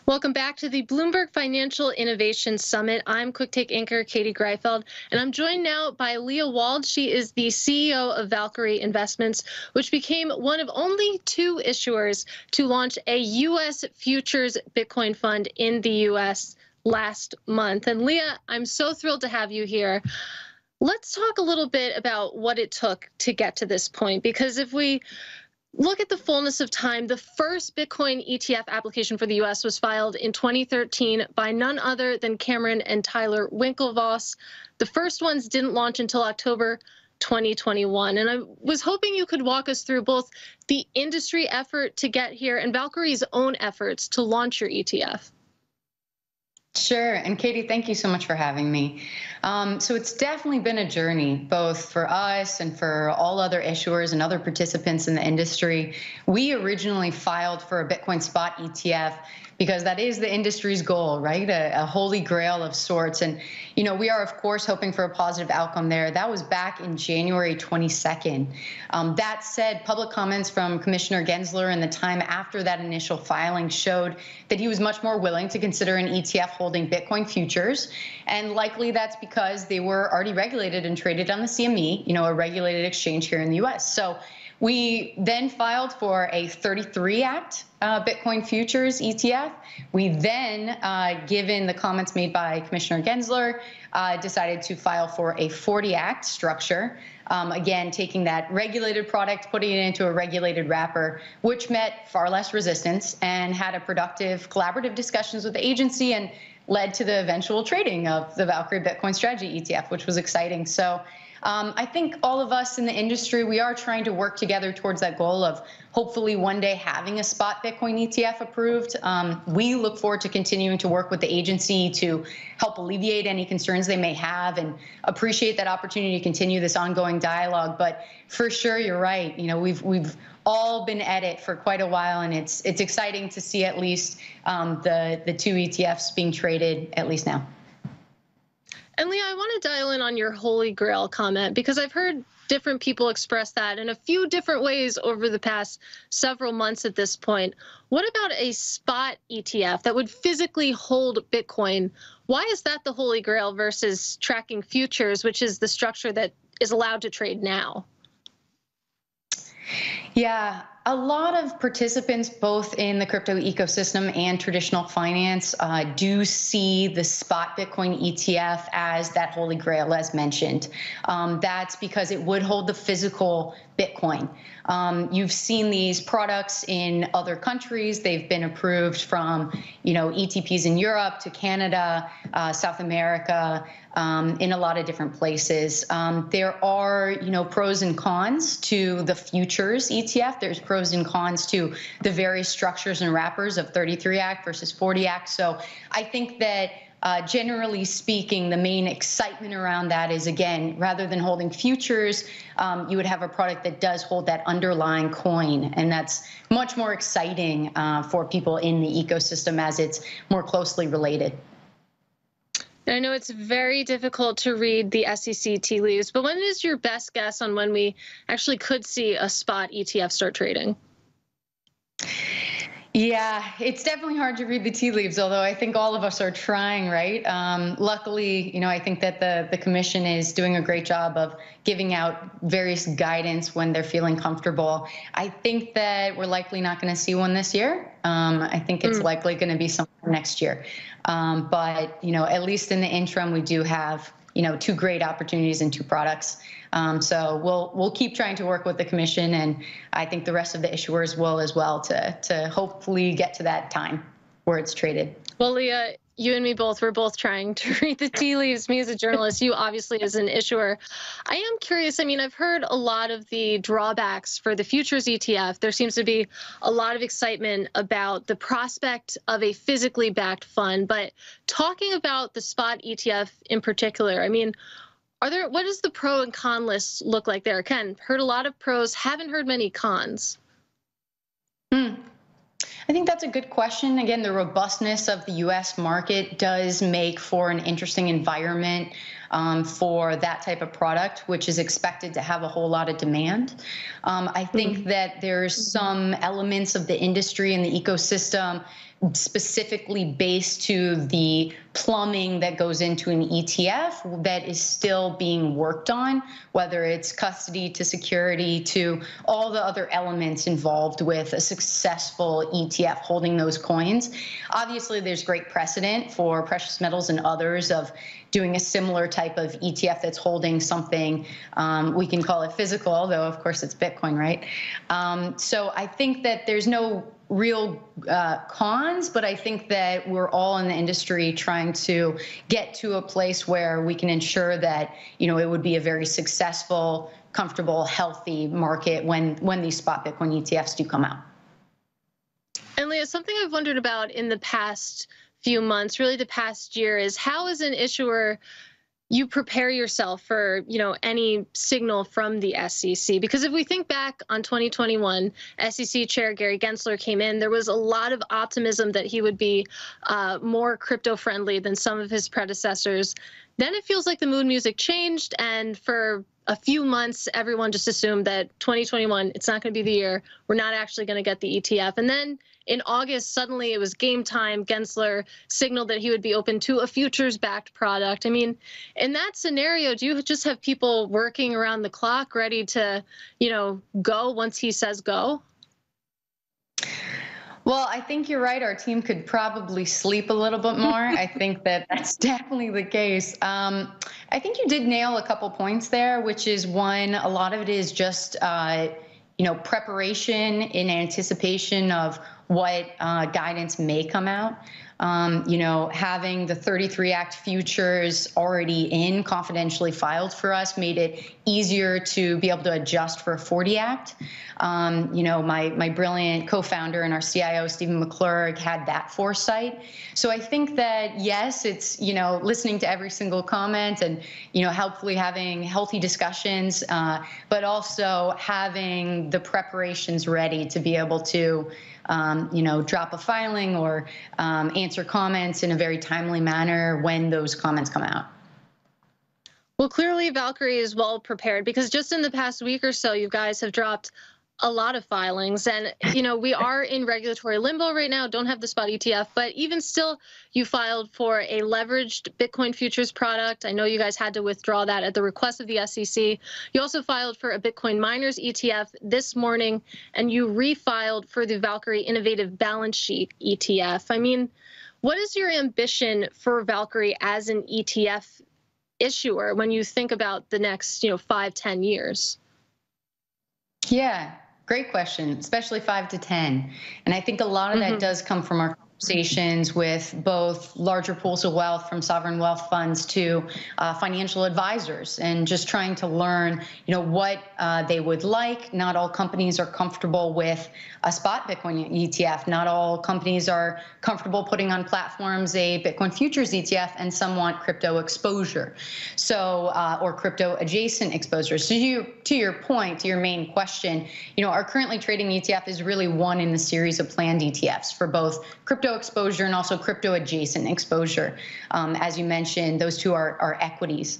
Welcome back to the Bloomberg Financial Innovation Summit. I'm Quicktake anchor Katie Greifeld, and I'm joined now by Leah Wald. She is the CEO of Valkyrie Investments, which became one of only two issuers to launch a U.S. futures Bitcoin fund in the U.S. last month. And Leah, I'm so thrilled to have you here. Let's talk a little bit about what it took to get to this point, because if we look at the fullness of time, the first Bitcoin ETF application for the U.S. was filed in 2013 by none other than Cameron and Tyler Winklevoss. The first ones didn't launch until October 2021. And I was hoping you could walk us through both the industry effort to get here and Valkyrie's own efforts to launch your ETF. Sure. And Katie, thank you so much for having me. So it's definitely been a journey, both for us and for all other issuers and other participants in the industry. We originally filed for a Bitcoin spot ETF because that is the industry's goal, right? A holy grail of sorts. And, you know, we are, of course, hoping for a positive outcome there. That was back in January 22nd. That said, public comments from Commissioner Gensler in the time after that initial filing showed that he was much more willing to consider an ETF holding Bitcoin futures. And likely that's because they were already regulated and traded on the CME, you know, a regulated exchange here in the US. So we then filed for a 33 Act Bitcoin futures ETF. We then, given the comments made by Commissioner Gensler, decided to file for a 40 Act structure. Again, taking that regulated product, putting it into a regulated wrapper, which met far less resistance and had a productive collaborative discussions with the agency and led to the eventual trading of the Valkyrie Bitcoin Strategy ETF, which was exciting. So I think all of us in the industry, we are trying to work together towards that goal of hopefully one day having a spot Bitcoin ETF approved. We look forward to continuing to work with the agency to help alleviate any concerns they may have and appreciate that opportunity to continue this ongoing dialogue. But for sure, you're right. You know, we've all been at it for quite a while, and it's exciting to see at least the two ETFs being traded at least now. And Leah, I want to dial in on your Holy Grail comment, because I've heard different people express that in a few different ways over the past several months at this point. What about a spot ETF that would physically hold Bitcoin? Why is that the Holy Grail versus tracking futures, which is the structure that is allowed to trade now? Yeah, a lot of participants, both in the crypto ecosystem and traditional finance, do see the spot Bitcoin ETF as that holy grail, as mentioned. That's because it would hold the physical Bitcoin. You've seen these products in other countries. They've been approved from, you know, ETPs in Europe to Canada, South America, in a lot of different places. There are, you know, pros and cons to the futures ETF. There's pros and cons to the various structures and wrappers of 33 Act versus 40 Act. So I think that generally speaking, the main excitement around that is, again, rather than holding futures, you would have a product that does hold that underlying coin. And that's much more exciting for people in the ecosystem as it's more closely related. I know it's very difficult to read the SEC tea leaves, but when is your best guess on when we actually could see a spot ETF start trading? Yeah, it's definitely hard to read the tea leaves, although I think all of us are trying, right? Luckily, you know, I think that the commission is doing a great job of giving out various guidance when they're feeling comfortable. I think that we're likely not going to see one this year. I think it's likely going to be sometime next year. But, you know, at least in the interim, we do have, you know, two great opportunities and two products. So we'll keep trying to work with the commission, and I think the rest of the issuers will as well to hopefully get to that time where it's traded. Well, Leah, you and me both, we're both trying to read the tea leaves. Me as a journalist, you obviously as an issuer. I am curious. I mean, I've heard a lot of the drawbacks for the futures ETF. There seems to be a lot of excitement about the prospect of a physically backed fund. But talking about the spot ETF in particular, I mean, what does the pro and con list look like there? Ken, heard a lot of pros, haven't heard many cons. I think that's a good question. Again, the robustness of the U.S. market does make for an interesting environment for that type of product, which is expected to have a whole lot of demand. I think that there's some elements of the industry and the ecosystem specifically based to the plumbing that goes into an ETF that is still being worked on, whether it's custody to security to all the other elements involved with a successful ETF holding those coins. Obviously, there's great precedent for precious metals and others of doing a similar type of ETF that's holding something, we can call it physical, although of course it's Bitcoin, right? So I think that there's no real cons, but I think that we're all in the industry trying to get to a place where we can ensure that, it would be a very successful, comfortable, healthy market when these spot Bitcoin ETFs do come out. And Leah, something I've wondered about in the past few months, really the past year, is how as an issuer you prepare yourself for, any signal from the SEC. Because if we think back on 2021, SEC Chair Gary Gensler came in, there was a lot of optimism that he would be more crypto friendly than some of his predecessors. Then it feels like the mood music changed, and for a few months, everyone just assumed that 2021, it's not going to be the year. We're not actually going to get the ETF. And then in August, suddenly it was game time. Gensler signaled that he would be open to a futures-backed product. I mean, in that scenario, do you just have people working around the clock ready to, go once he says go? Well, I think you're right. Our team could probably sleep a little bit more. I think that that's definitely the case. I think you did nail a couple points there, which is one, a lot of it is just, preparation in anticipation of what guidance may come out. Having the 33 Act futures already in, confidentially filed for us, made it easier to be able to adjust for a 40 Act. My brilliant co-founder and our CIO, Stephen McClurg, had that foresight. So I think that, yes, it's, listening to every single comment and, hopefully having healthy discussions, but also having the preparations ready to be able to drop a filing or answer comments in a very timely manner when those comments come out. Well, clearly Valkyrie is well prepared, because just in the past week or so, you guys have dropped a lot of filings, and we are in regulatory limbo right now, don't have the spot ETF, but even still, you filed for a leveraged Bitcoin futures product. I know you guys had to withdraw that at the request of the SEC. You also filed for a Bitcoin miners ETF this morning, and you refiled for the Valkyrie Innovative Balance Sheet ETF. I mean, what is your ambition for Valkyrie as an ETF issuer when you think about the next 5-10 years? Yeah, great question, especially 5 to 10. And I think a lot of that does come from our conversations with both larger pools of wealth from sovereign wealth funds to financial advisors, and just trying to learn, what they would like. Not all companies are comfortable with a spot Bitcoin ETF. Not all companies are comfortable putting on platforms a Bitcoin futures ETF, and some want crypto exposure, so or crypto adjacent exposure. So to your point, to your main question, our currently trading ETF is really one in the series of planned ETFs for both crypto exposure and also crypto adjacent exposure. As you mentioned, those two are equities.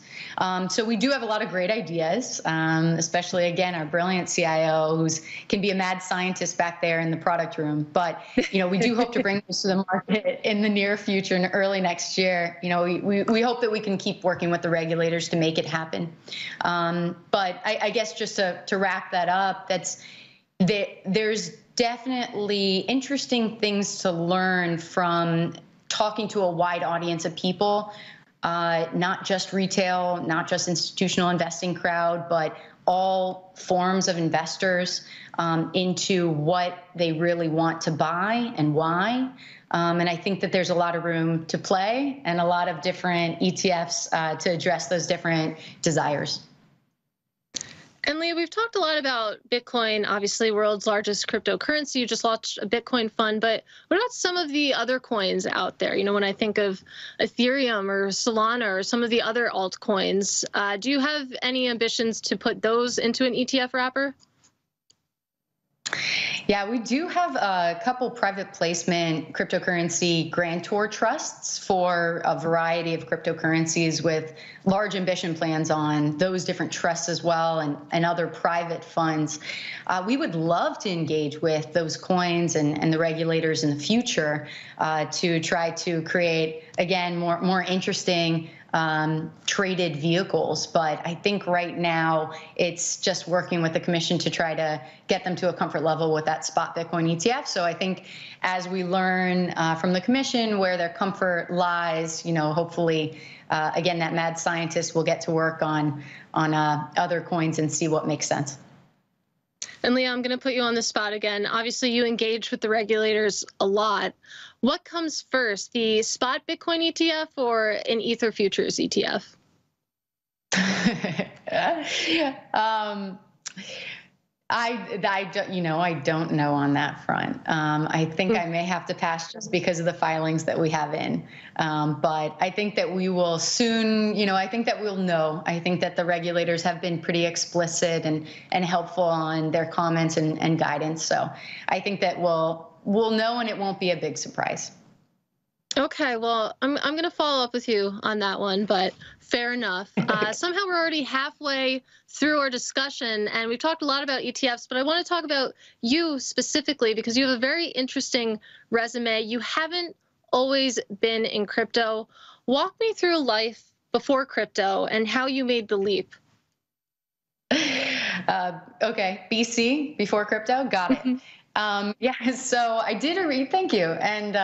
So we do have a lot of great ideas, especially, again, our brilliant CIO, who can be a mad scientist back there in the product room. But, we do hope to bring this to the market in the near future and early next year. We hope that we can keep working with the regulators to make it happen. But I guess just to wrap that up, there's definitely interesting things to learn from talking to a wide audience of people, not just retail, not just institutional investing crowd, but all forms of investors, into what they really want to buy and why. And I think that there's a lot of room to play and a lot of different ETFs to address those different desires. And Leah, we've talked a lot about Bitcoin, obviously world's largest cryptocurrency. You just launched a Bitcoin fund, but what about some of the other coins out there? When I think of Ethereum or Solana or some of the other altcoins, do you have any ambitions to put those into an ETF wrapper? Yeah, we do have a couple private placement cryptocurrency grantor trusts for a variety of cryptocurrencies with large ambition plans on those different trusts as well, and other private funds. We would love to engage with those coins and the regulators in the future to try to create, again, more interesting traded vehicles. But I think right now it's just working with the commission to try to get them to a comfort level with that spot Bitcoin ETF. So I think as we learn from the commission where their comfort lies, hopefully, again, that mad scientist will get to work on other coins and see what makes sense. And Leah, I'm going to put you on the spot again. Obviously, you engage with the regulators a lot. What comes first, the spot Bitcoin ETF or an Ether futures ETF? I don't know on that front. I think I may have to pass just because of the filings that we have in. But I think that we will soon, I think that we'll know. I think that the regulators have been pretty explicit and helpful on their comments and guidance. So I think that we'll know, and it won't be a big surprise. Okay, well, I'm going to follow up with you on that one, but fair enough. Somehow we're already halfway through our discussion, and we've talked a lot about ETFs, but I want to talk about you specifically because you have a very interesting resume. You haven't always been in crypto. Walk me through life before crypto and how you made the leap. Okay, BC, before crypto, got it. Yeah, so I did thank you. And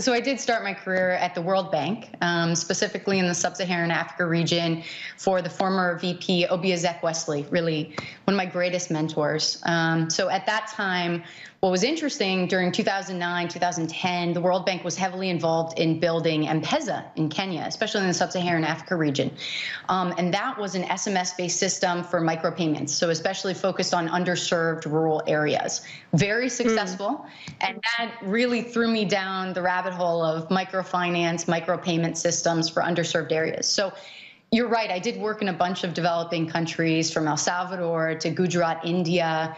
so I did start my career at the World Bank, specifically in the sub-Saharan Africa region for the former VP, Obiazek Wesley, really one of my greatest mentors. So at that time, what was interesting during 2009, 2010, the World Bank was heavily involved in building M-Pesa in Kenya, especially in the sub-Saharan Africa region. And that was an SMS-based system for micropayments, so especially focused on underserved rural areas. Very successful. And that really threw me down the rabbit hole of microfinance, micropayment systems for underserved areas. So you're right. I did work in a bunch of developing countries, from El Salvador to Gujarat, India,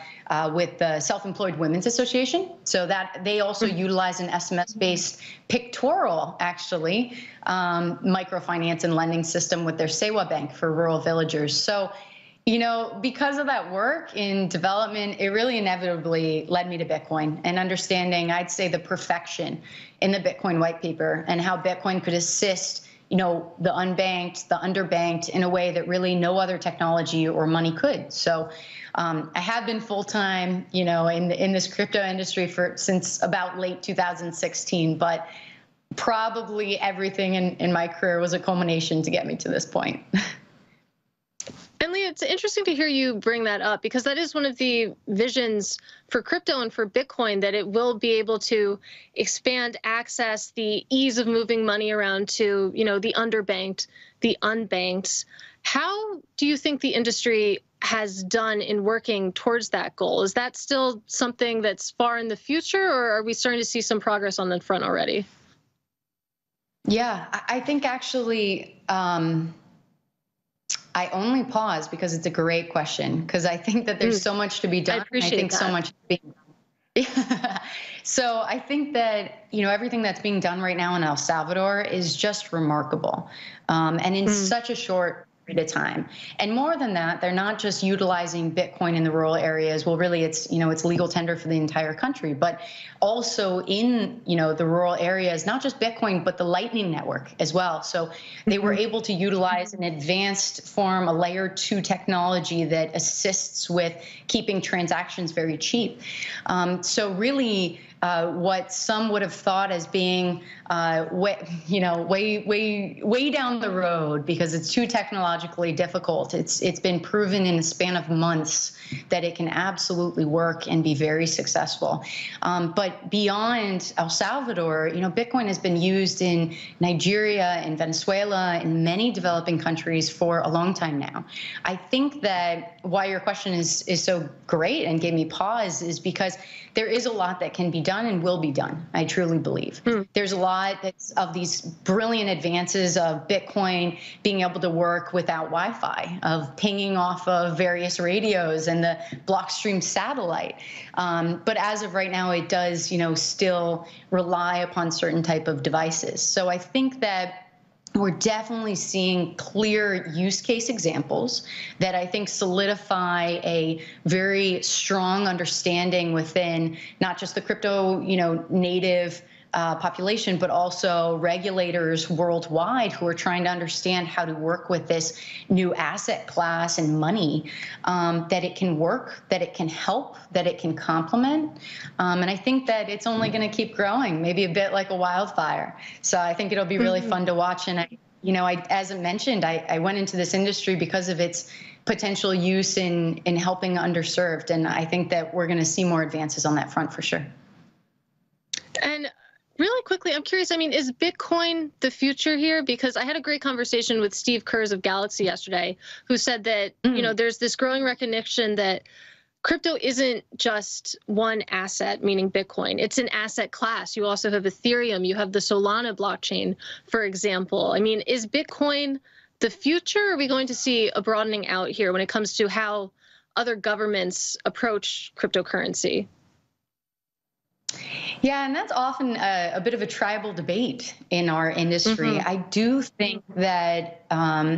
with the Self-Employed Women's Association. So that they also utilize an SMS-based pictorial, actually, microfinance and lending system with their Sewa Bank for rural villagers. So, because of that work in development, it really inevitably led me to Bitcoin and understanding, I'd say, the perfection in the Bitcoin white paper and how Bitcoin could assist the unbanked, the underbanked in a way that really no other technology or money could. So I have been full-time, in this crypto industry since about late 2016, but probably everything in my career was a culmination to get me to this point. And Leah, it's interesting to hear you bring that up because that is one of the visions for crypto and for Bitcoin, that it will be able to expand access, the ease of moving money around to, the underbanked, the unbanked. How do you think the industry has done in working towards that goal? Is that still something that's far in the future, or are we starting to see some progress on that front already? Yeah, I think actually, I only pause because it's a great question, because I think that there's so much to be done. I appreciate I think that. so much being done. So I think that, everything that's being done right now in El Salvador is just remarkable, and in such a short period of time. And more than that, they're not just utilizing Bitcoin in the rural areas. Well, really, it's legal tender for the entire country, but also in, the rural areas, not just Bitcoin, but the Lightning Network as well. So they were able to utilize an advanced form, a layer 2 technology that assists with keeping transactions very cheap. So really, what some would have thought as being way down the road because it's too technologically difficult. It's been proven in a span of months that it can absolutely work and be very successful. But beyond El Salvador, Bitcoin has been used in Nigeria, in Venezuela, in many developing countries for a long time now. I think that why your question is so great and gave me pause is because there is a lot that can be done and will be done. I truly believe. There's a lot of these brilliant advances of Bitcoin being able to work without Wi-Fi, of pinging off of various radios and the Blockstream satellite. But as of right now, it does, still rely upon certain type of devices. So I think that we're definitely seeing clear use case examples that I think solidify a very strong understanding within not just the crypto, native population, but also regulators worldwide who are trying to understand how to work with this new asset class and money, that it can work, that it can help, that it can complement. And I think that it's only going to keep growing, maybe a bit like a wildfire. So I think it'll be really fun to watch. And as I mentioned, I went into this industry because of its potential use in helping underserved. And I think that we're going to see more advances on that front for sure. And really quickly, I'm curious, is Bitcoin the future here? Because I had a great conversation with Steve Kurz of Galaxy yesterday, who said that, there's this growing recognition that crypto isn't just one asset, meaning Bitcoin. It's an asset class. You also have Ethereum. You have the Solana blockchain, for example. Is Bitcoin the future? Or are we going to see a broadening out here when it comes to how other governments approach cryptocurrency? Yeah, and that's often a bit of a tribal debate in our industry. I do think that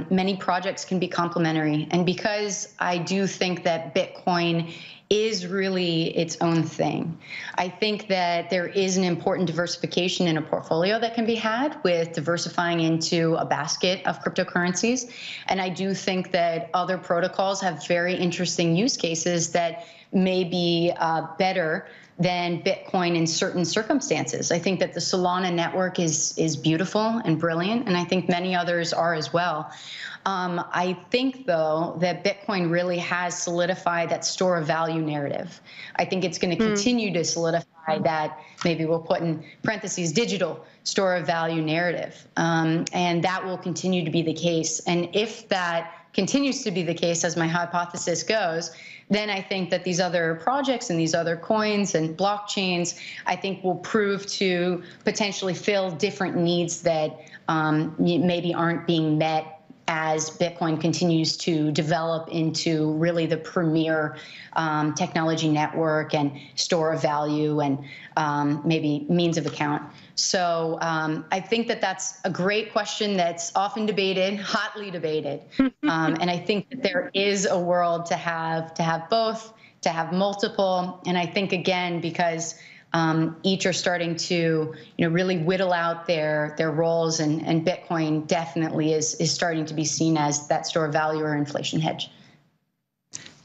many projects can be complementary. And because I do think that Bitcoin is really its own thing, I think that there is an important diversification in a portfolio that can be had with diversifying into a basket of cryptocurrencies. And I do think that other protocols have very interesting use cases that may be better than Bitcoin in certain circumstances. I think that the Solana network is beautiful and brilliant, and I think many others are as well. I think, though, that Bitcoin really has solidified that store of value narrative. I think it's going to continue to solidify that, maybe we'll put in parentheses, digital store of value narrative. And that will continue to be the case. And if that continues to be the case, as my hypothesis goes, then I think that these other projects and these other coins and blockchains, I think, will prove to potentially fill different needs that maybe aren't being met as Bitcoin continues to develop into really the premier technology network and store of value and maybe means of account. So I think that that's a great question that's often debated, hotly debated. And I think that there is a world to have both, to have multiple. And I think, again, because each are starting to really whittle out their roles, and Bitcoin definitely is starting to be seen as that store of value or inflation hedge.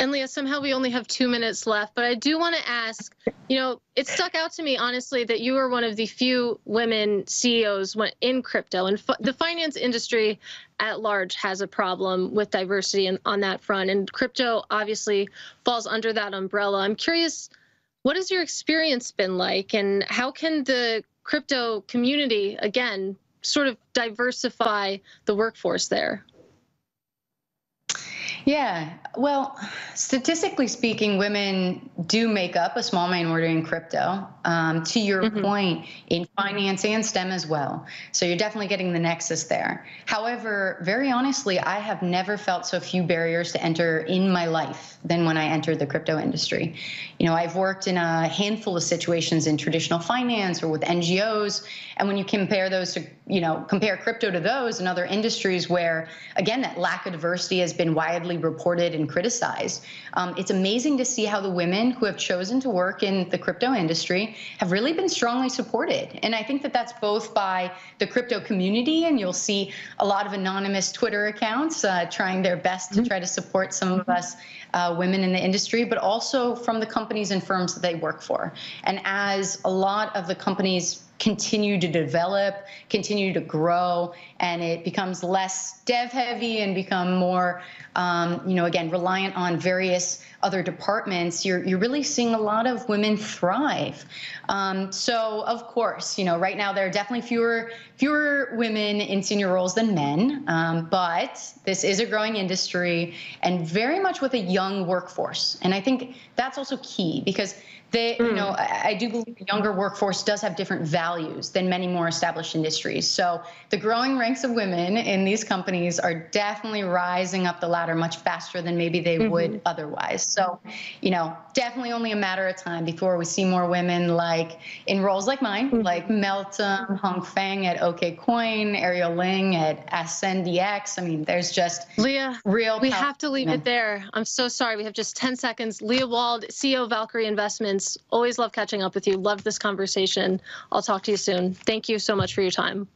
And Leah, somehow we only have 2 minutes left, but I do want to ask, it stuck out to me, honestly, that you are one of the few women CEOs in crypto, and the finance industry at large has a problem with diversity on that front, and crypto obviously falls under that umbrella. I'm curious, what has your experience been like, and how can the crypto community, again, sort of diversify the workforce there? Yeah, well, statistically speaking, women do make up a small minority in crypto, to your point, in finance and STEM as well. So you're definitely getting the nexus there. However, very honestly, I have never felt so few barriers to enter in my life than when I entered the crypto industry. I've worked in a handful of situations in traditional finance or with NGOs. And when you compare those to, compare crypto to those and other industries where, again, that lack of diversity has been widely reported and criticized, it's amazing to see how the women who have chosen to work in the crypto industry have really been strongly supported. And I think that that's both by the crypto community, and you'll see a lot of anonymous Twitter accounts trying their best to try to support some of us women in the industry, but also from the companies and firms that they work for. And as a lot of the companies continue to develop, continue to grow, and it becomes less dev heavy and become more, again, reliant on various other departments, you're really seeing a lot of women thrive. So of course, right now there are definitely fewer women in senior roles than men, but this is a growing industry and very much with a young workforce. And I think that's also key because I do believe the younger workforce does have different values than many more established industries. So the growing ranks of women in these companies are definitely rising up the ladder much faster than maybe they would otherwise. So, definitely only a matter of time before we see more women like in roles like mine, like Meltem, Hong Feng at OKCoin, Ariel Ling at AscendDX. I mean, there's just Leah, real. We have to leave it there. I'm so sorry. We have just 10 seconds. Leah Wald, CEO of Valkyrie Investments. Always love catching up with you. Love this conversation. I'll talk to you soon. Thank you so much for your time.